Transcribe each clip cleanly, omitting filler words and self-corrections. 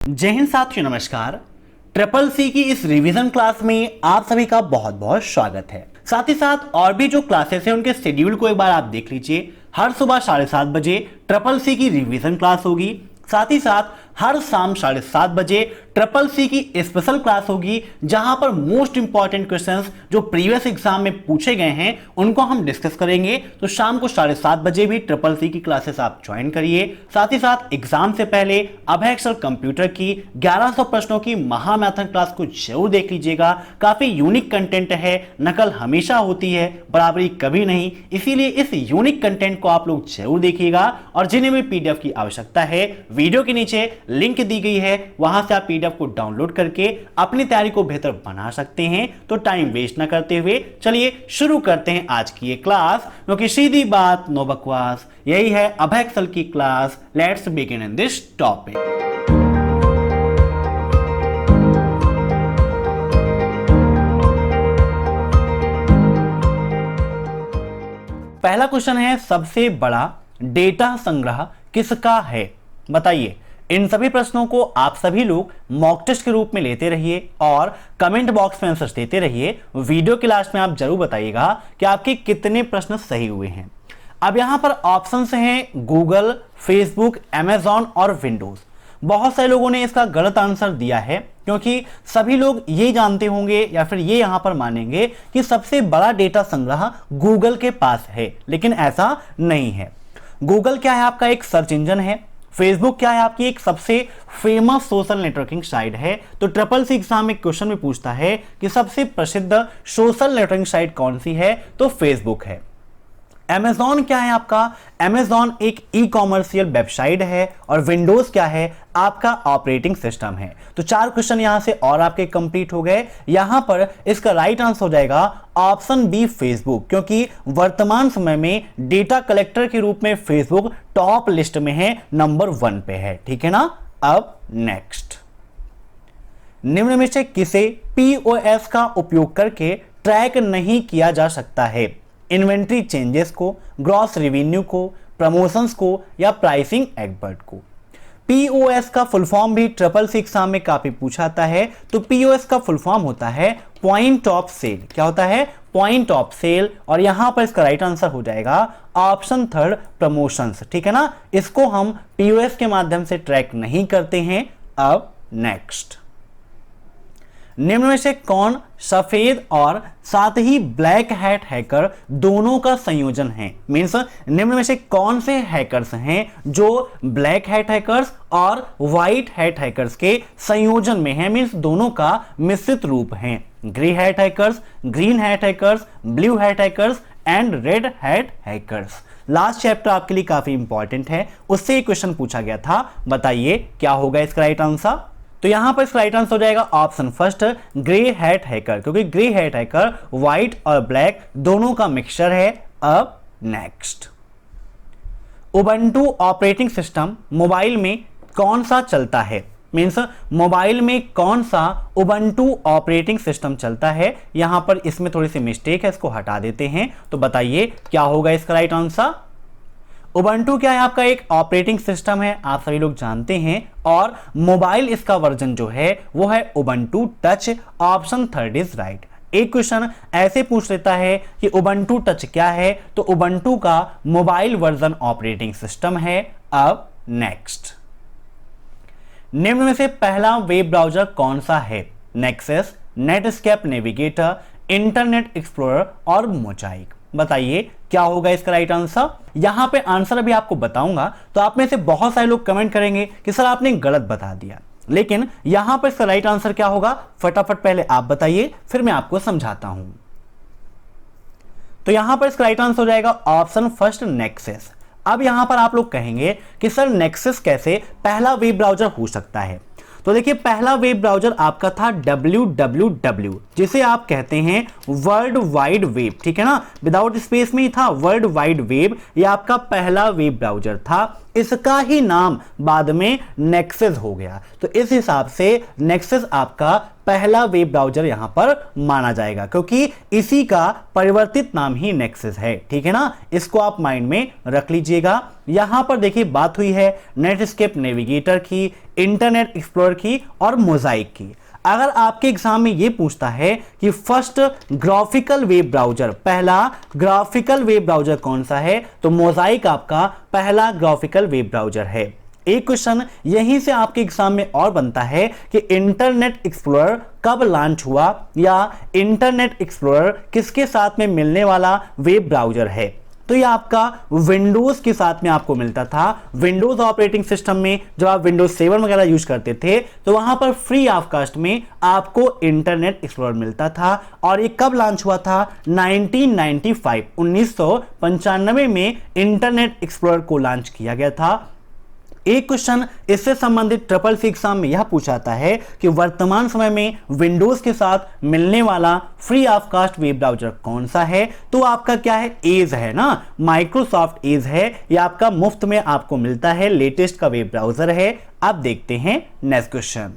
जय हिंद साथियों, नमस्कार। ट्रिपल सी की इस रिवीजन क्लास में आप सभी का बहुत बहुत स्वागत है। साथ ही साथ और भी जो क्लासेस हैं उनके शेड्यूल को एक बार आप देख लीजिए। हर सुबह 7:30 बजे ट्रिपल सी की रिवीजन क्लास होगी। साथ ही साथ हर शाम 7:30 बजे ट्रिपल सी की स्पेशल क्लास होगी, जहां पर मोस्ट इंपॉर्टेंट क्वेश्चंस जो प्रीवियस एग्जाम में पूछे गए हैं उनको हम डिस्कस करेंगे। तो शाम को 7:30 बजे भी ट्रिपल सी की क्लासेस आप ज्वाइन करिए। साथ ही साथ एग्जाम से पहले अभय एक्सेल कंप्यूटर की 1100 प्रश्नों की महामैथन क्लास को जरूर देख लीजिएगा। काफी यूनिक कंटेंट है, नकल हमेशा होती है, बराबरी कभी नहीं। इसीलिए इस यूनिक कंटेंट को आप लोग जरूर देखिएगा। और जिन्हें भी पीडीएफ की आवश्यकता है, वीडियो के नीचे लिंक दी गई है, वहां से आप पीडीएफ को डाउनलोड करके अपनी तैयारी को बेहतर बना सकते हैं। तो टाइम वेस्ट ना करते हुए चलिए शुरू करते हैं आज की ये क्लास, क्योंकि सीधी बात नो बकवास, यही है अभय एक्सेल की class. Let's begin in this topic. पहला क्वेश्चन है, सबसे बड़ा डेटा संग्रह किसका है? बताइए। इन सभी प्रश्नों को आप सभी लोग मॉक टेस्ट के रूप में लेते रहिए और कमेंट बॉक्स में आंसर देते रहिए। वीडियो के लास्ट में आप जरूर बताइएगा कि आपके कितने प्रश्न सही हुए हैं। अब यहां पर ऑप्शंस हैं गूगल, फेसबुक, अमेजॉन और विंडोज। बहुत सारे लोगों ने इसका गलत आंसर दिया है, क्योंकि सभी लोग ये जानते होंगे या फिर ये यहां पर मानेंगे कि सबसे बड़ा डेटा संग्रह गूगल के पास है, लेकिन ऐसा नहीं है। गूगल क्या है? आपका एक सर्च इंजन है। फेसबुक क्या है? आपकी एक सबसे फेमस सोशल नेटवर्किंग साइट है। तो ट्रिपल सी एग्जाम में क्वेश्चन में पूछता है कि सबसे प्रसिद्ध सोशल नेटवर्किंग साइट कौन सी है? तो फेसबुक है। Amazon क्या है? आपका Amazon एक ई कॉमर्शियल वेबसाइट है। और विंडोज क्या है? आपका ऑपरेटिंग सिस्टम है। तो 4 क्वेश्चन यहां से और आपके कंप्लीट हो गए। यहां पर इसका राइट आंसर हो जाएगा ऑप्शन बी, फेसबुक, क्योंकि वर्तमान समय में डेटा कलेक्टर के रूप में फेसबुक टॉप लिस्ट में है, नंबर 1 पे है। ठीक है ना? अब नेक्स्ट, निम्न में से किसे पीओएस का उपयोग करके ट्रैक नहीं किया जा सकता है? इन्वेंट्री चेंजेस को, ग्रॉस रेवेन्यू को, प्रमोशंस को या प्राइसिंग एक्सपर्ट को। पीओएस का फुल फॉर्म भी ट्रिपल सी एग्जाम में काफी पूछाता है। तो पीओएस का फुल फॉर्म होता है पॉइंट ऑफ सेल। क्या होता है? Point of sale. और यहां पर इसका राइट आंसर हो जाएगा ऑप्शन 3, प्रमोशंस। ठीक है ना? इसको हम पीओएस के माध्यम से ट्रैक नहीं करते हैं। अब नेक्स्ट, निम्न में से कौन सफेद और साथ ही ब्लैक हैट हैकर दोनों का संयोजन है? मींस निम्न में से कौन से हैकर्स हैं जो ब्लैक हैट हैकर्स और व्हाइट हैट हैकर्स के संयोजन में हैं? मींस दोनों का मिश्रित रूप है। Grey hat hackers, green hat hackers, blue hat hackers and red hat hackers. Last chapter आपके लिए काफी इंपॉर्टेंट है, उससे एक क्वेश्चन पूछा गया था। बताइए क्या होगा इसका राइट आंसर? तो यहां पर इसका राइट आंसर हो जाएगा option first, grey hat hacker, क्योंकि ग्रे हैट हैकर व्हाइट और ब्लैक दोनों का मिक्सचर है। अब next, Ubuntu operating system mobile में कौन सा चलता है? मींस मोबाइल में कौन सा उबंटू ऑपरेटिंग सिस्टम चलता है? यहां पर इसमें थोड़ी सी मिस्टेक है, इसको हटा देते हैं। तो बताइए क्या होगा इसका राइट आंसर? उबंटू क्या है? आपका एक ऑपरेटिंग सिस्टम है, आप सभी लोग जानते हैं। और मोबाइल इसका वर्जन जो है वो है Ubuntu touch. Option 3 is right. एक क्वेश्चन ऐसे पूछ लेता है कि उबंटू टच क्या है? तो उबंटू का मोबाइल वर्जन ऑपरेटिंग सिस्टम है। अब नेक्स्ट, निम्न में से पहला वेब ब्राउजर कौन सा है? Nexus, Netscape navigator, internet explorer और मोजाइक। बताइए क्या होगा इसका राइट आंसर? यहां पे आंसर अभी आपको बताऊंगा, तो आप में से बहुत सारे लोग कमेंट करेंगे कि सर आपने गलत बता दिया। लेकिन यहां पर इसका राइट आंसर क्या होगा? फटाफट पहले आप बताइए, फिर मैं आपको समझाता हूं। तो यहां पर इसका राइट आंसर हो जाएगा ऑप्शन फर्स्ट, नेक्सस। अब यहां पर आप लोग कहेंगे कि सर नेक्सस कैसे पहला वेब ब्राउजर हो सकता है? तो देखिए, पहला वेब ब्राउजर आपका था www, जिसे आप कहते हैं वर्ल्ड वाइड वेब। ठीक है ना? विदाउट स्पेस में ही था वर्ल्ड वाइड वेब। ये आपका पहला वेब ब्राउजर था। इसका ही नाम बाद में नेक्सस हो गया। तो इस हिसाब से नेक्सस आपका पहला वेब ब्राउज़र यहां पर माना जाएगा, क्योंकि इसी का परिवर्तित नाम ही नेक्सस है। ठीक है ना, इसको आप माइंड में रख लीजिएगा। यहां पर देखिए बात हुई है नेटस्केप नेविगेटर की, इंटरनेट एक्सप्लोरर की और मोजाइक की। अगर आपके एग्जाम में यह पूछता है कि फर्स्ट ग्राफिकल वेब ब्राउज़र, पहला ग्राफिकल वेब ब्राउज़र कौन सा है, तो मोजाइक आपका पहला ग्राफिकल वेब ब्राउज़र है। एक क्वेश्चन यहीं से आपके एग्जाम में और बनता है कि इंटरनेट एक्सप्लोरर कब लॉन्च हुआ, या इंटरनेट एक्सप्लोरर किसके साथ में मिलने वाला वेब ब्राउज़र है। तो ये आपका विंडोज के साथ में आपको मिलता था। विंडोज ऑपरेटिंग सिस्टम में जब आप विंडोज 7 वगैरह यूज करते थे तो वहां पर फ्री ऑफ कॉस्ट में आपको इंटरनेट एक्सप्लोरर मिलता था। और ये कब लॉन्च हुआ था? 1995 में इंटरनेट एक्सप्लोरर को लॉन्च किया गया था। एक क्वेश्चन इससे संबंधित ट्रिपल सी एग्जाम में यह पूछाता है कि वर्तमान समय में विंडोज के साथ मिलने वाला free of cost web browser कौन सा है, तो आपका क्या है? एज है ना, माइक्रोसॉफ्ट एज है। यह आपका मुफ्त में आपको मिलता है, लेटेस्ट का वेब ब्राउज़र है। अब देखते हैं नेक्स्ट क्वेश्चन।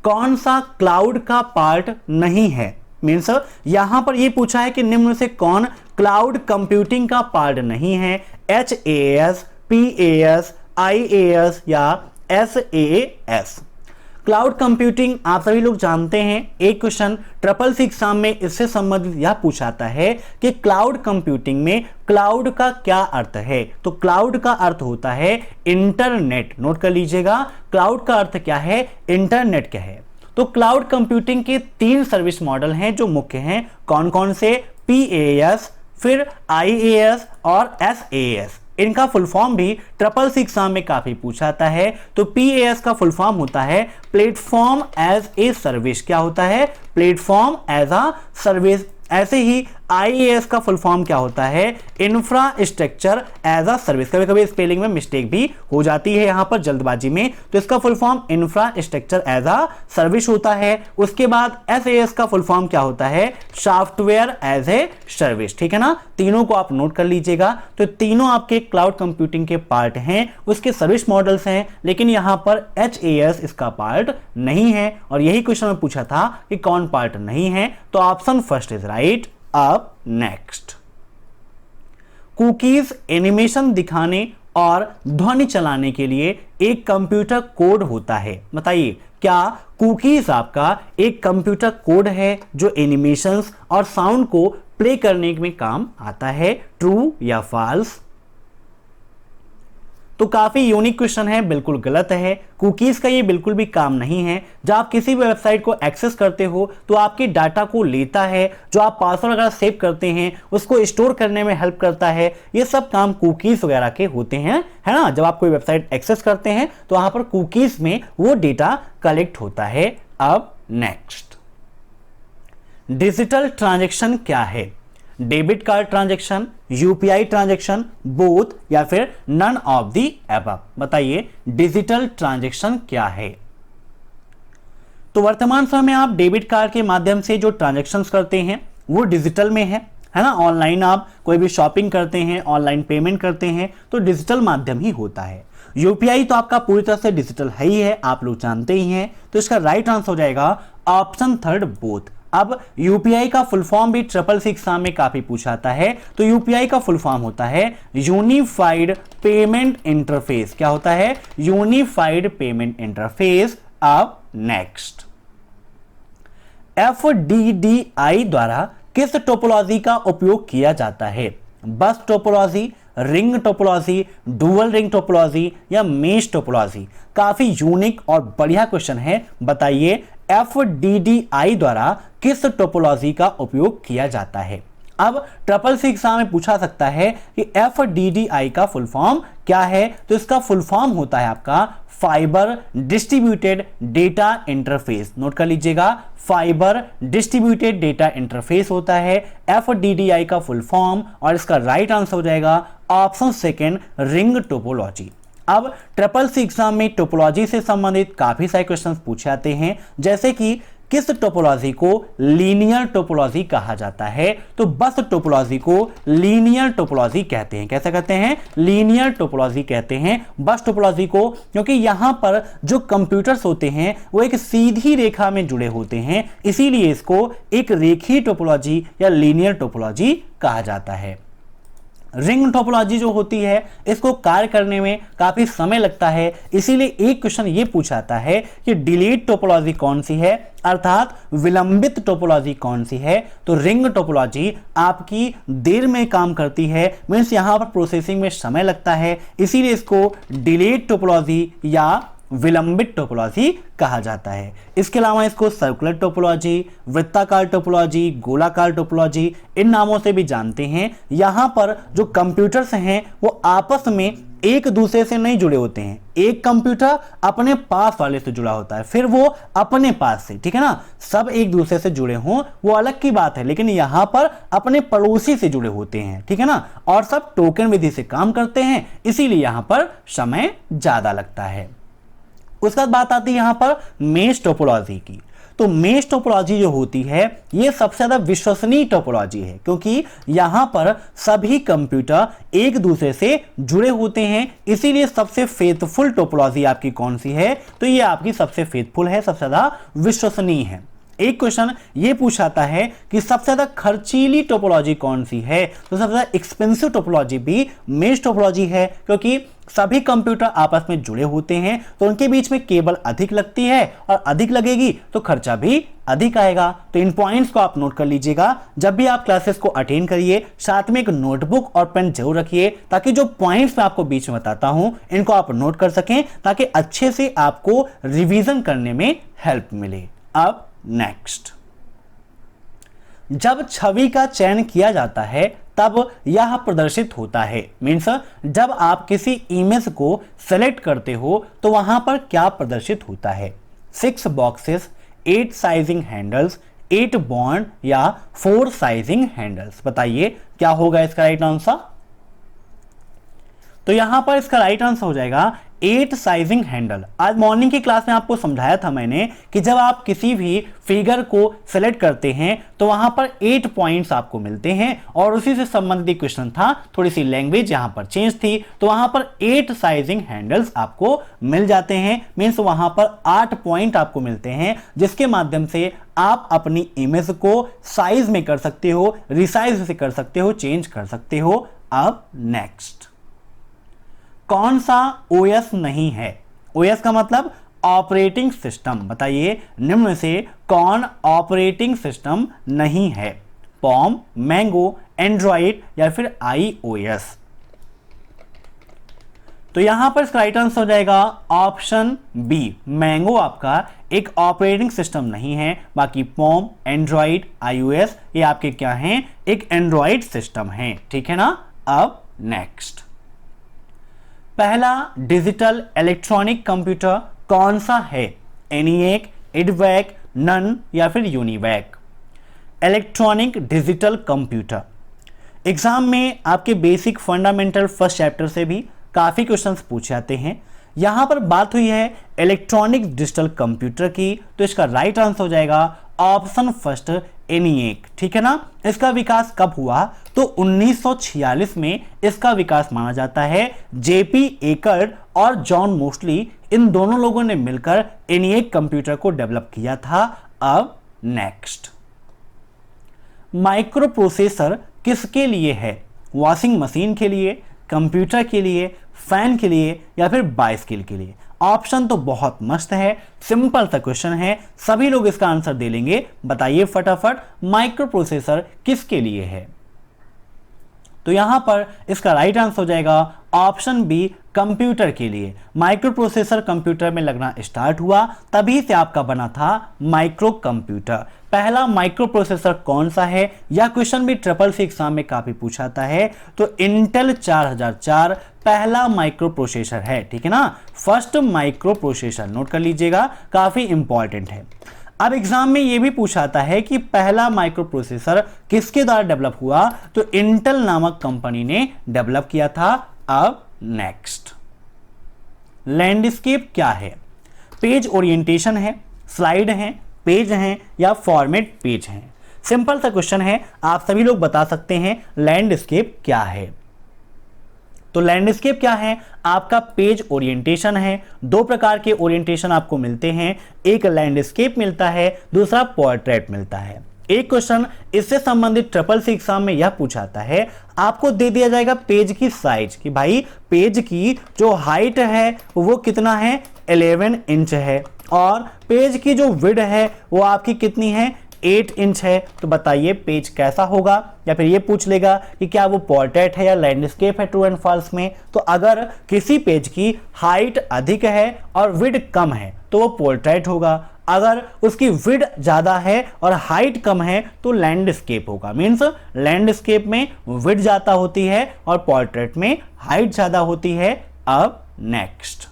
कौन सा क्लाउड का पार्ट नहीं है? मीन्स यहां पर यह पूछा है कि निम्न से कौन क्लाउड कंप्यूटिंग का पार्ट नहीं है? HAAS, PAS, IAS या SAS। क्लाउड कंप्यूटिंग आप सभी लोग जानते हैं। एक क्वेश्चन ट्रिपल सी एग्जाम में इससे संबंधित यह पूछाता है कि क्लाउड कंप्यूटिंग में क्लाउड का क्या अर्थ है, तो क्लाउड का अर्थ होता है इंटरनेट। नोट कर लीजिएगा, क्लाउड का अर्थ क्या है, इंटरनेट क्या है। तो क्लाउड कंप्यूटिंग के 3 सर्विस मॉडल हैं जो मुख्य हैं। कौन कौन से? PAS, फिर IAS और SAS। इनका फुल फॉर्म भी ट्रिपल सी एग्जाम में काफी पूछाता है। तो PAS का फुल फॉर्म होता है प्लेटफॉर्म एज ए सर्विस। क्या होता है? Platform as a service. ऐसे ही IAS का फुल फॉर्म क्या होता है? Infrastructure as a service. कभी कभी स्पेलिंग में मिस्टेक भी हो जाती है यहां पर जल्दबाजी में, तो इसका full form infrastructure as a service होता है। उसके बाद SAS का फुल फॉर्म क्या होता है? Software as a service. ठीक है ना, तीनों को आप नोट कर लीजिएगा। तो तीनों आपके क्लाउड कंप्यूटिंग के पार्ट हैं, उसके सर्विस मॉडल्स हैं, लेकिन यहां पर HAS इसका पार्ट नहीं है। और यही क्वेश्चन में पूछा था कि कौन पार्ट नहीं है, तो ऑप्शन फर्स्ट इज राइट। अब नेक्स्ट, कुकीज एनिमेशन दिखाने और ध्वनि चलाने के लिए एक कंप्यूटर कोड होता है। बताइए, क्या कुकीज आपका एक कंप्यूटर कोड है जो एनिमेशंस और साउंड को प्ले करने में काम आता है? ट्रू या फॉल्स? तो काफी यूनिक क्वेश्चन है, बिल्कुल गलत है। कुकीज का ये बिल्कुल भी काम नहीं है। जब आप किसी भी वेबसाइट को एक्सेस करते हो तो आपके डाटा को लेता है, जो आप पासवर्ड वगैरह सेव करते हैं उसको स्टोर करने में हेल्प करता है। ये सब काम कुकीज वगैरह के होते हैं, है ना। जब आप कोई वेबसाइट एक्सेस करते हैं तो वहां पर कुकीज में वो डेटा कलेक्ट होता है। अब नेक्स्ट, डिजिटल ट्रांजैक्शन क्या है? Debit card transaction, UPI transaction, both या फिर नन ऑफ दी अबव? बताइए, डिजिटल ट्रांजैक्शन क्या है? तो वर्तमान समय में आप डेबिट कार्ड के माध्यम से जो ट्रांजैक्शंस करते हैं वो डिजिटल में है ना। ऑनलाइन आप कोई भी शॉपिंग करते हैं, ऑनलाइन पेमेंट करते हैं तो डिजिटल माध्यम ही होता है। UPI तो आपका पूरी तरह से डिजिटल है ही है, आप लोग जानते ही हैं। तो इसका राइट आंसर हो जाएगा ऑप्शन थर्ड, बोथ। अब UPI का फुल फॉर्म भी ट्रिपल सी एग्जाम में काफी पूछाता है। तो UPI का फुल फॉर्म होता है यूनिफाइड पेमेंट इंटरफेस। क्या होता है? Unified payment interface. अब नेक्स्ट, FDDI द्वारा किस टोपोलॉजी का उपयोग किया जाता है? बस topology, ring topology, dual ring topology या मेश टोपोलॉजी? काफी यूनिक और बढ़िया क्वेश्चन है। बताइए, FDDI द्वारा किस टोपोलॉजी का उपयोग किया जाता है? अब ट्रिपल सी एग्जाम में पूछा सकता है कि FDDI का फुल फॉर्म क्या है, तो इसका फुल फॉर्म होता है आपका fibre distributed data interface. Note कर लीजिएगा, फाइबर डिस्ट्रीब्यूटेड डेटा इंटरफेस होता है FDDI का फुल फॉर्म। और इसका राइट आंसर हो जाएगा ऑप्शन सेकेंड, रिंग टोपोलॉजी। अब ट्रिपल सी एग्जाम में टोपोलॉजी से संबंधित काफी सारे क्वेश्चंस पूछे जाते हैं, जैसे कि किस टोपोलॉजी को लीनियर टोपोलॉजी कहा जाता है? तो बस टोपोलॉजी को लीनियर टोपोलॉजी कहते हैं। कैसे कहते हैं? लीनियर टोपोलॉजी कहते हैं बस टोपोलॉजी को, क्योंकि यहां पर जो कंप्यूटर्स होते हैं वो एक सीधी रेखा में जुड़े होते हैं, इसीलिए इसको एक रेखीय टोपोलॉजी या लीनियर टोपोलॉजी कहा जाता है। रिंग टोपोलॉजी जो होती है इसको कार्य करने में काफी समय लगता है, इसीलिए एक क्वेश्चन ये पूछाता है कि डिलीट टोपोलॉजी कौन सी है, अर्थात विलंबित टोपोलॉजी कौन सी है? तो रिंग टोपोलॉजी आपकी देर में काम करती है, मीन्स यहां पर प्रोसेसिंग में समय लगता है, इसीलिए इसको डिलीट टोपोलॉजी या विलंबित टोपोलॉजी कहा जाता है। इसके अलावा इसको सर्कुलर टोपोलॉजी, वृत्ताकार टोपोलॉजी, गोलाकार टोपोलॉजी इन नामों से भी जानते हैं। यहां पर जो कंप्यूटर्स हैं वो आपस में एक दूसरे से नहीं जुड़े होते हैं, एक कंप्यूटर अपने पास वाले से जुड़ा होता है, फिर वो अपने पास से, ठीक है ना। सब एक दूसरे से जुड़े हों वो अलग की बात है, लेकिन यहां पर अपने पड़ोसी से जुड़े होते हैं, ठीक है ना, और सब टोकन विधि से काम करते हैं, इसीलिए यहां पर समय ज्यादा लगता है। उसके बाद बात आती है यहां पर मेश टोपोलॉजी की। तो मेश टोपोलॉजी जो होती है ये सबसे ज्यादा विश्वसनीय टोपोलॉजी है, क्योंकि यहां पर सभी कंप्यूटर एक दूसरे से जुड़े होते हैं, इसीलिए सबसे फेथफुल टोपोलॉजी आपकी कौन सी है? तो ये आपकी सबसे फेथफुल है, सबसे ज्यादा विश्वसनीय है। एक क्वेश्चन ये पूछाता है कि सबसे ज्यादा खर्चीली टोपोलॉजी कौन सी है? तो सबसे ज्यादा एक्सपेंसिव टोपोलॉजी भी मेश टोपोलॉजी है, क्योंकि सभी कंप्यूटर आपस में जुड़े होते हैं तो उनके बीच में केबल अधिक लगती है, और अधिक लगेगी तो खर्चा भी अधिक आएगा। तो इन पॉइंट्स को आप नोट कर लीजिएगा, जब भी आप क्लासेस को अटेंड करिए साथ में एक नोटबुक और पेन जरूर रखिए, ताकि जो पॉइंट्स मैं आपको बीच में बताता हूं इनको आप नोट कर सकें, ताकि अच्छे से आपको रिवीजन करने में हेल्प मिले। अब नेक्स्ट, जब छवि का चयन किया जाता है तब यह प्रदर्शित होता है, मीन्स जब आप किसी इमेज को सेलेक्ट करते हो तो वहां पर क्या प्रदर्शित होता है? 6 बॉक्सेस, 8 साइजिंग हैंडल्स, 8 बॉन्ड या 4 साइजिंग हैंडल्स। बताइए क्या होगा इसका राइट आंसर? तो यहां पर इसका राइट आंसर हो जाएगा 8 साइजिंग हैंडल। आज मॉर्निंग की क्लास में आपको समझाया था मैंने कि जब आप किसी भी फिगर को सेलेक्ट करते हैं तो वहां पर 8 पॉइंट्स आपको मिलते हैं, और उसी से संबंधित क्वेश्चन था, थोड़ी सी लैंग्वेज यहां पर चेंज थी, तो वहां पर 8 साइजिंग हैंडल्स आपको मिल जाते हैं, मीन्स वहां पर 8 पॉइंट आपको मिलते हैं, जिसके माध्यम से आप अपनी इमेज को साइज में कर सकते हो, रिसाइज से कर सकते हो, चेंज कर सकते हो। अब नेक्स्ट, कौन सा ओएस नहीं है? ओएस का मतलब ऑपरेटिंग सिस्टम। बताइए निम्न में से कौन ऑपरेटिंग सिस्टम नहीं है? पॉम, मैंगो, एंड्रॉइड या फिर आईओएस? तो यहां पर इसका राइट आंसर हो जाएगा ऑप्शन बी, मैंगो आपका एक ऑपरेटिंग सिस्टम नहीं है, बाकी पॉम, एंड्रॉइड, आईओएस ये आपके क्या हैं? एक एंड्रॉइड सिस्टम है, ठीक है ना। अब नेक्स्ट, पहला डिजिटल इलेक्ट्रॉनिक कंप्यूटर कौन सा है? एनिएक, इडवैक, नन या फिर UNIVAC? Electronic digital computer exam में आपके बेसिक फंडामेंटल फर्स्ट चैप्टर से भी काफी क्वेश्चंस पूछे जाते हैं। यहां पर बात हुई है इलेक्ट्रॉनिक डिजिटल कंप्यूटर की, तो इसका राइट आंसर हो जाएगा ऑप्शन फर्स्ट, एनिएक, ठीक है ना। इसका विकास कब हुआ? तो 1946 में इसका विकास माना जाता है। जेपी एकर्ड और जॉन मोस्टली इन दोनों लोगों ने मिलकर एनिएक कंप्यूटर को डेवलप किया था। अब नेक्स्ट, माइक्रो प्रोसेसर किसके लिए है? वॉशिंग मशीन के लिए, कंप्यूटर के लिए, फैन के लिए या फिर बाइसिकल के लिए? ऑप्शन तो बहुत मस्त है, सिंपल सा क्वेश्चन है, सभी लोग इसका आंसर दे लेंगे। बताइए फटाफट, माइक्रो प्रोसेसर किसके लिए है? तो यहां पर इसका राइट आंसर हो जाएगा ऑप्शन बी, कंप्यूटर के लिए। माइक्रो प्रोसेसर कंप्यूटर में लगना स्टार्ट हुआ तभी से आपका बना था माइक्रो कंप्यूटर। पहला माइक्रो प्रोसेसर कौन सा है? यह क्वेश्चन भी ट्रिपल सी एग्जाम में काफी पूछाता है। तो इंटेल 4004 पहला माइक्रो प्रोसेसर है, ठीक है ना। फर्स्ट माइक्रो प्रोसेसर नोट कर लीजिएगा, काफी इंपॉर्टेंट है। अब एग्जाम में यह भी पूछाता है कि पहला माइक्रो प्रोसेसर किसके द्वारा डेवलप हुआ? तो इंटेल नामक कंपनी ने डेवलप किया था। अब नेक्स्ट, लैंडस्केप क्या है? पेज ओरिएंटेशन है, स्लाइड है, पेज हैं या फॉर्मेट पेज हैं। सिंपल सा क्वेश्चन है, आप सभी लोग बता सकते हैं लैंडस्केप क्या है। तो लैंडस्केप क्या है? आपका पेज ओरिएंटेशन है। दो प्रकार के ओरिएंटेशन आपको मिलते हैं, एक लैंडस्केप मिलता है, दूसरा पोर्ट्रेट मिलता है। एक क्वेश्चन इससे संबंधित ट्रिपल सी एग्जाम में यह पूछाता है, आपको दे दिया जाएगा पेज की साइज कि भाई पेज की जो हाइट है वो कितना है, 11 इंच है, और पेज की जो विड्थ है वो आपकी कितनी है, 8 इंच है। तो बताइए पेज कैसा होगा? या फिर ये पूछ लेगा कि क्या वो पोर्ट्रेट है या लैंडस्केप है, ट्रू एंड फॉल्स में। तो अगर किसी पेज की हाइट अधिक है और विड्थ कम है तो वो पोर्ट्रेट होगा, अगर उसकी विड्थ ज्यादा है और हाइट कम है तो लैंडस्केप होगा। मींस लैंडस्केप में विड्थ ज्यादा होती है और पोर्ट्रेट में हाइट ज्यादा होती है। अब नेक्स्ट,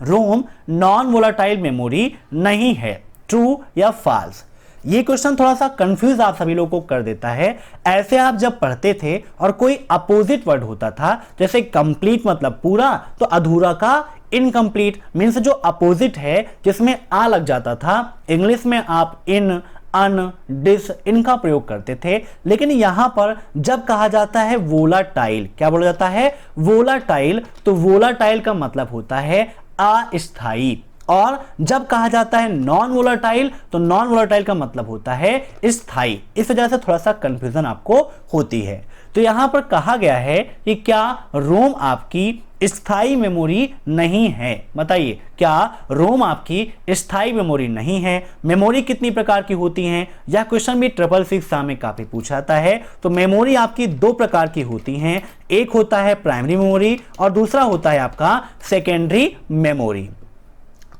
रोम नॉन वोलाटाइल मेमोरी नहीं है, ट्रू या फॉल्स? ये क्वेश्चन थोड़ा सा कंफ्यूज आप सभी लोगों को कर देता है। ऐसे आप जब पढ़ते थे और कोई अपोजिट वर्ड होता था, जैसे कंप्लीट मतलब पूरा, तो अधूरा का इनकम्प्लीट, मीन्स जो अपोजिट है जिसमें आ लग जाता था, इंग्लिश में आप इन, अन, डिस इनका प्रयोग करते थे। लेकिन यहां पर जब कहा जाता है वोलाटाइल, क्या बोला जाता है, वोलाटाइल, तो वोलाटाइल का मतलब होता है अस्थाई, और जब कहा जाता है नॉन वोलाटाइल तो नॉन वोलाटाइल का मतलब होता है स्थाई। इस वजह से थोड़ा सा कंफ्यूजन आपको होती है। तो यहां पर कहा गया है कि क्या रोम आपकी स्थाई मेमोरी नहीं है? बताइए, क्या रोम आपकी स्थाई मेमोरी नहीं है? मेमोरी कितनी प्रकार की होती हैं? यह क्वेश्चन भी ट्रिपल सी एग्जाम में काफी पूछाता है। तो मेमोरी आपकी दो प्रकार की होती हैं, एक होता है प्राइमरी मेमोरी और दूसरा होता है आपका सेकेंडरी मेमोरी।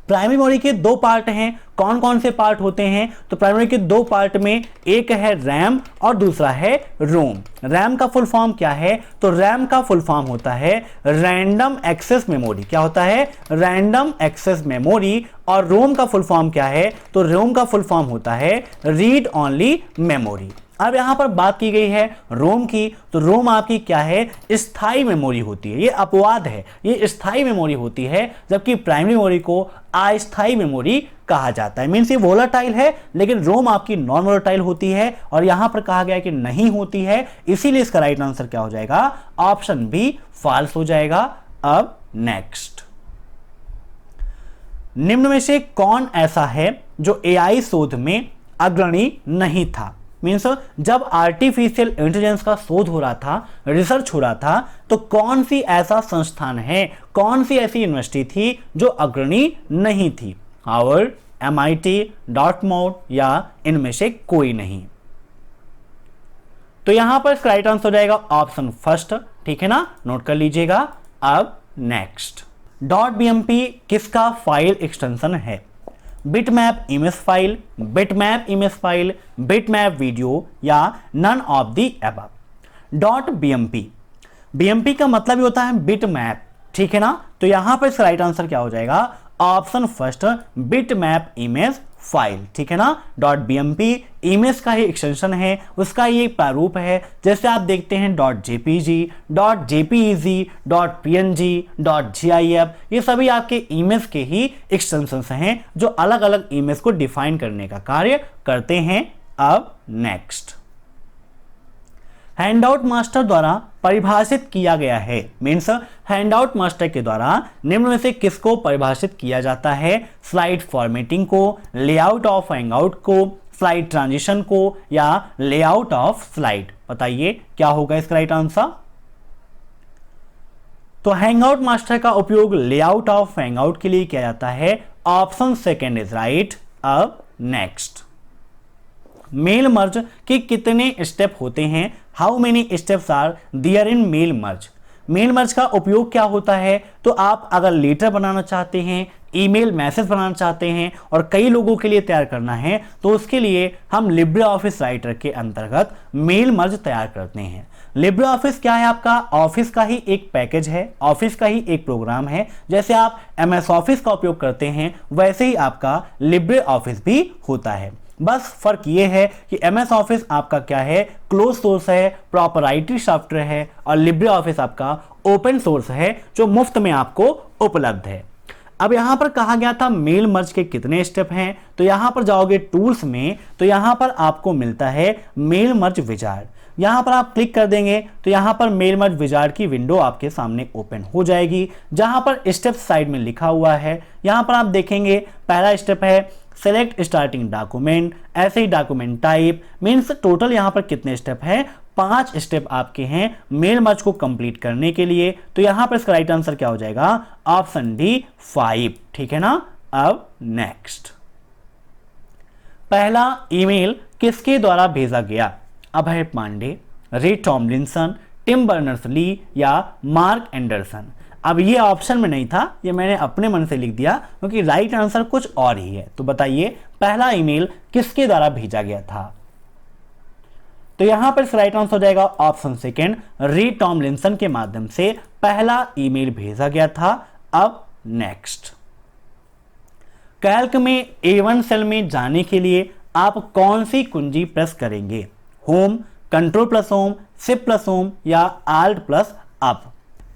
प्राइमरी मेमोरी के दो पार्ट हैं, कौन कौन से पार्ट होते हैं? तो प्राइमरी के दो पार्ट में एक है रैम और दूसरा है रोम। रैम का फुल फॉर्म क्या है? तो रैम का फुल फॉर्म होता है रैंडम एक्सेस मेमोरी। क्या होता है? Random access memory. और रोम का फुल फॉर्म क्या है? तो रोम का फुल फॉर्म होता है रीड ओनली मेमोरी। अब यहां पर बात की गई है रोम की, तो रोम आपकी क्या है? स्थायी मेमोरी होती है। ये अपवाद है, ये स्थायी मेमोरी होती है, जबकि प्राइमरी मेमोरी को अस्थायी मेमोरी कहा जाता है। मींस ये वोलाटाइल है, लेकिन रोम आपकी नॉन वोलाटाइल होती है, और यहां पर कहा गया कि नहीं होती है, इसीलिए इसका राइट आंसर क्या हो जाएगा? ऑप्शन बी फॉल्स हो जाएगा। अब नेक्स्ट, निम्न में से कौन ऐसा है जो एआई शोध में अग्रणी नहीं था? मीन्स जब आर्टिफिशियल इंटेलिजेंस का शोध हो रहा था, रिसर्च हो रहा था, तो कौन सी ऐसा संस्थान है, कौन सी ऐसी यूनिवर्सिटी थी जो अग्रणी नहीं थी? हार्वर्ड, MIT, डॉर्टमाउथ या इनमें से कोई नहीं? तो यहां पर राइट आंसर हो जाएगा ऑप्शन फर्स्ट। ठीक है ना, नोट कर लीजिएगा। अब नेक्स्ट, .bmp किसका फाइल एक्सटेंशन है? Bitmap image file, bitmap image file, bitmap video या none of the above? .bmp, BMP का मतलब ही होता है बिटमैप। ठीक है ना, तो यहां पर इसका राइट आंसर क्या हो जाएगा? Option first, bitmap image file. ठीक है ना, .bmp इमेज का ही एक्सटेंशन है, उसका ही एक प्रारूप है। जैसे आप देखते हैं .jpg, .jpeg, .png, .gif, ये सभी आपके इमेज के ही एक्सटेंशंस हैं जो अलग अलग इमेज को डिफाइन करने का कार्य करते हैं। अब नेक्स्ट, हैंडआउट मास्टर द्वारा परिभाषित किया गया है। मीन्स हैंडआउट मास्टर के द्वारा निम्न में से किसको परिभाषित किया जाता है? स्लाइड फॉर्मेटिंग को, लेआउट ऑफ हैंगआउट को, स्लाइड ट्रांजिशन को या लेआउट ऑफ स्लाइड? बताइए क्या होगा इसका राइट आंसर? तो हैंगआउट मास्टर का उपयोग लेआउट ऑफ हैंगआउट के लिए किया जाता है। Option second is right. अब नेक्स्ट, मेल मर्ज के कितने स्टेप होते हैं? How many steps are there in mail merge? Mail merge का उपयोग क्या होता है? तो आप अगर लेटर बनाना चाहते हैं, ईमेल मैसेज बनाना चाहते हैं और कई लोगों के लिए तैयार करना है, तो उसके लिए हम लिब्रे ऑफिस राइटर के अंतर्गत मेल मर्ज तैयार करते हैं। लिब्रे ऑफिस क्या है? आपका ऑफिस का ही एक पैकेज है, ऑफिस का ही एक प्रोग्राम है। जैसे आप MS ऑफिस का उपयोग करते हैं, वैसे ही आपका लिब्रे ऑफिस भी होता है। बस फर्क ये है कि MS ऑफिस आपका क्या है? क्लोज सोर्स है, प्रोपराइटरी सॉफ्टवेयर है, और लिब्रे ऑफिस आपका ओपन सोर्स है जो मुफ्त में आपको उपलब्ध है। अब यहां पर कहा गया था मेल मर्ज के कितने स्टेप हैं, तो यहां पर जाओगे टूल्स में, तो यहां पर आपको मिलता है मेल मर्ज विजार्ड। यहां पर आप क्लिक कर देंगे तो यहां पर मेल मर्ज विजार्ड की विंडो आपके सामने ओपन हो जाएगी, जहां पर स्टेप साइड में लिखा हुआ है। यहां पर आप देखेंगे पहला स्टेप है सेलेक्ट स्टार्टिंग डॉक्यूमेंट, ऐसे ही डॉक्यूमेंट टाइप, मीन्स टोटल यहां पर कितने स्टेप हैं, 5 स्टेप आपके हैं मेल मर्ज को कंप्लीट करने के लिए। तो यहां पर इसका राइट आंसर क्या हो जाएगा, ऑप्शन डी 5, ठीक है ना। अब नेक्स्ट, पहला ईमेल किसके द्वारा भेजा गया, अभय पांडे, रे टॉमलिंसन, टिम बर्नर्स-ली या मार्क एंडरसन। अब ये ऑप्शन में नहीं था, ये मैंने अपने मन से लिख दिया क्योंकि राइट आंसर कुछ और ही है। तो बताइए पहला ईमेल किसके द्वारा भेजा गया था, तो यहां पर राइट आंसर हो जाएगा ऑप्शन सेकेंड, रे टॉमलिंसन के माध्यम से पहला ईमेल भेजा गया था। अब नेक्स्ट, कैल्क में A1 सेल में जाने के लिए आप कौन सी कुंजी प्रेस करेंगे, home, control plus home, shift plus home या आल्ट प्लस अप।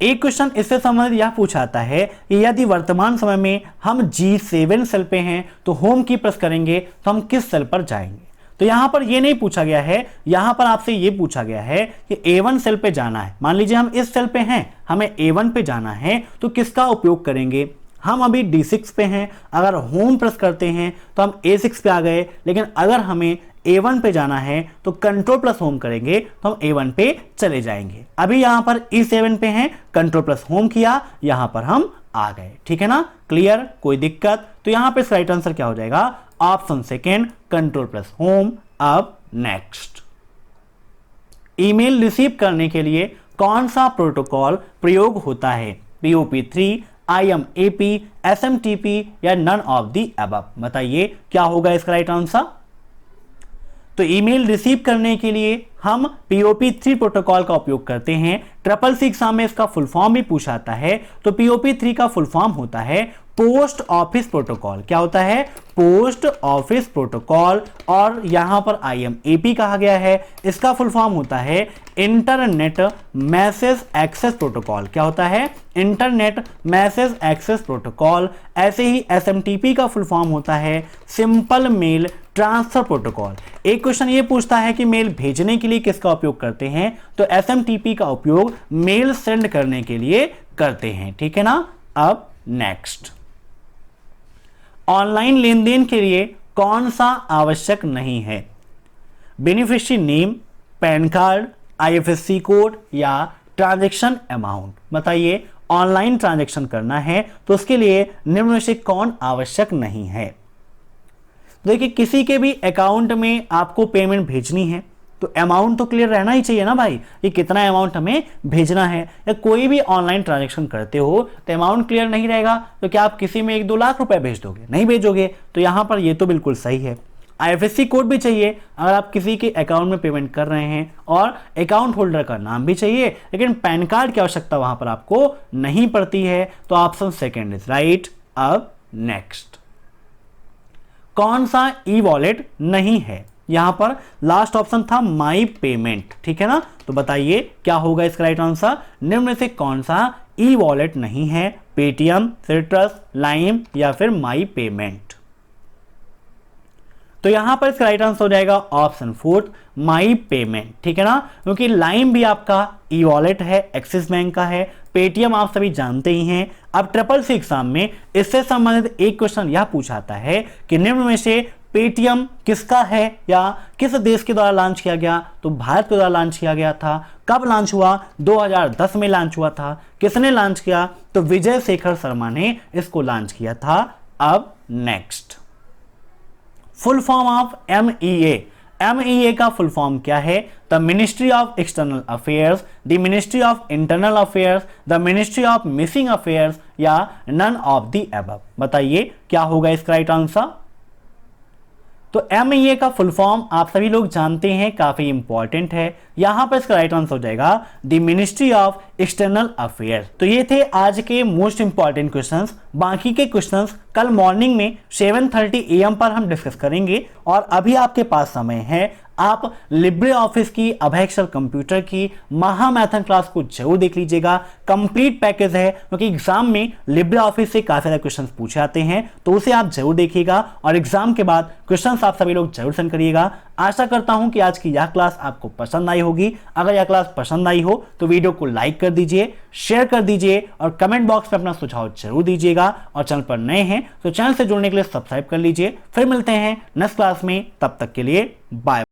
एक क्वेश्चन इससे संबंधित यह पूछाता है कि यदि वर्तमान समय में हम G7 सेल पे हैं तो होम की प्रेस करेंगे तो हम किस सेल पर जाएंगे। तो यहां पर ये नहीं पूछा गया है, यहां पर आपसे ये पूछा गया है कि A1 सेल पे जाना है, मान लीजिए हम इस सेल पे हैं, हमें A1 पे जाना है तो किसका उपयोग करेंगे। हम अभी D6 पे हैं, अगर होम प्रेस करते हैं तो हम A6 पे आ गए, लेकिन अगर हमें A1 पे जाना है तो कंट्रोल प्लस होम करेंगे तो हम A1 पे चले जाएंगे। अभी यहां पर E7 पे हैं, कंट्रोल प्लस होम किया, यहां पर हम आ गए, ठीक है ना, क्लियर, कोई दिक्कत। तो यहां पे राइट आंसर क्या हो जाएगा, option second, control plus home. अब नेक्स्ट, ईमेल रिसीव करने के लिए कौन सा प्रोटोकॉल प्रयोग होता है, POP3, IMAP, SMTP या नन ऑफ द अबव। बताइए क्या होगा इसका राइट आंसर। तो ईमेल रिसीव करने के लिए हम POP3 प्रोटोकॉल का उपयोग करते हैं। CCC एग्जाम में इसका फुल फॉर्म भी पूछाता है, तो POP3 का फुल फॉर्म होता है पोस्ट ऑफिस प्रोटोकॉल। क्या होता है, पोस्ट ऑफिस प्रोटोकॉल। और यहां पर IMAP कहा गया है, इसका फुल फॉर्म होता है इंटरनेट मैसेज एक्सेस प्रोटोकॉल। क्या होता है, इंटरनेट मैसेज एक्सेस प्रोटोकॉल। ऐसे ही SMTP का फुल फॉर्म होता है सिंपल मेल ट्रांसफर प्रोटोकॉल। एक क्वेश्चन ये पूछता है कि मेल भेजने के लिए किसका उपयोग करते हैं, तो SMTP का उपयोग मेल सेंड करने के लिए करते हैं, ठीक है ना। अब नेक्स्ट, ऑनलाइन लेन देन के लिए कौन सा आवश्यक नहीं है, beneficiary name, pan card, IFSC code या ट्रांजैक्शन अमाउंट। बताइए ऑनलाइन ट्रांजैक्शन करना है तो उसके लिए निम्न में से कौन आवश्यक नहीं है। देखिए किसी के भी अकाउंट में आपको पेमेंट भेजनी है तो अमाउंट तो क्लियर रहना ही चाहिए ना भाई, ये कितना अमाउंट हमें भेजना है। या कोई भी ऑनलाइन ट्रांजैक्शन करते हो तो अमाउंट क्लियर नहीं रहेगा तो क्या आप किसी में 1-2 लाख रुपए भेज दोगे, नहीं भेजोगे। तो यहां पर ये तो बिल्कुल सही है। IFSC कोड भी चाहिए अगर आप किसी के अकाउंट में पेमेंट कर रहे हैं, और अकाउंट होल्डर का नाम भी चाहिए, लेकिन पैन कार्ड की आवश्यकता वहां पर आपको नहीं पड़ती है। तो ऑप्शन सेकेंड इज राइट। अब नेक्स्ट, कौन सा ई वॉलेट नहीं है, यहां पर लास्ट ऑप्शन था माई पेमेंट, ठीक है ना। तो बताइए क्या होगा इसका राइट आंसर, निम्न में से कौन सा ई वॉलेट नहीं है, पेटीएम, सिट्रस, लाइम या फिर माई पेमेंट। तो यहां पर इसका राइट आंसर हो जाएगा ऑप्शन फोर्थ, माई पेमेंट, ठीक है ना, क्योंकि लाइम भी आपका ई वॉलेट है, एक्सिस बैंक का है, पेटीएम आप सभी जानते ही हैं। अब CCC एग्जाम में इससे संबंधित एक क्वेश्चन यह पूछाता है कि निम्न में से पेटीएम किसका है या किस देश के द्वारा लॉन्च किया गया, तो भारत के द्वारा लॉन्च किया गया था। कब लॉन्च हुआ, 2010 में लॉन्च हुआ था। किसने लॉन्च किया, तो विजय शेखर शर्मा ने इसको लॉन्च किया था। अब next, full form of MEA का फुल फॉर्म क्या है, the ministry of external affairs, the ministry of internal affairs, the ministry of missing affairs या नन ऑफ द अबव। बताइए क्या होगा इसका राइट आंसर। तो MEA का फुल फॉर्म आप सभी लोग जानते हैं, काफी इंपॉर्टेंट है। यहां पर इसका राइट आंसर हो जाएगा the ministry of external affairs. तो ये थे आज के मोस्ट इंपॉर्टेंट क्वेश्चंस। बाकी के क्वेश्चंस कल मॉर्निंग में 7:30 AM पर हम डिस्कस करेंगे। और अभी आपके पास समय है आप लिब्रे ऑफिस की, अभय एक्सेल कंप्यूटर की महामैथन क्लास को जरूर देख लीजिएगा। कंप्लीट पैकेज है, क्योंकि एग्जाम में लिब्रे ऑफिस से काफी सारे क्वेश्चंस पूछे आते हैं, तो उसे आप जरूर देखिएगा और एग्जाम के बाद क्वेश्चंस आप सभी लोग जरूर सेंड करिएगा। आशा करता हूं कि आज की यह क्लास आपको पसंद आई होगी। अगर यह क्लास पसंद आई हो तो वीडियो को लाइक कर दीजिए, शेयर कर दीजिए और कमेंट बॉक्स में अपना सुझाव जरूर दीजिएगा। और चैनल पर नए हैं तो चैनल से जुड़ने के लिए सब्सक्राइब कर लीजिए। फिर मिलते हैं नेक्स्ट क्लास में, तब तक के लिए बाय।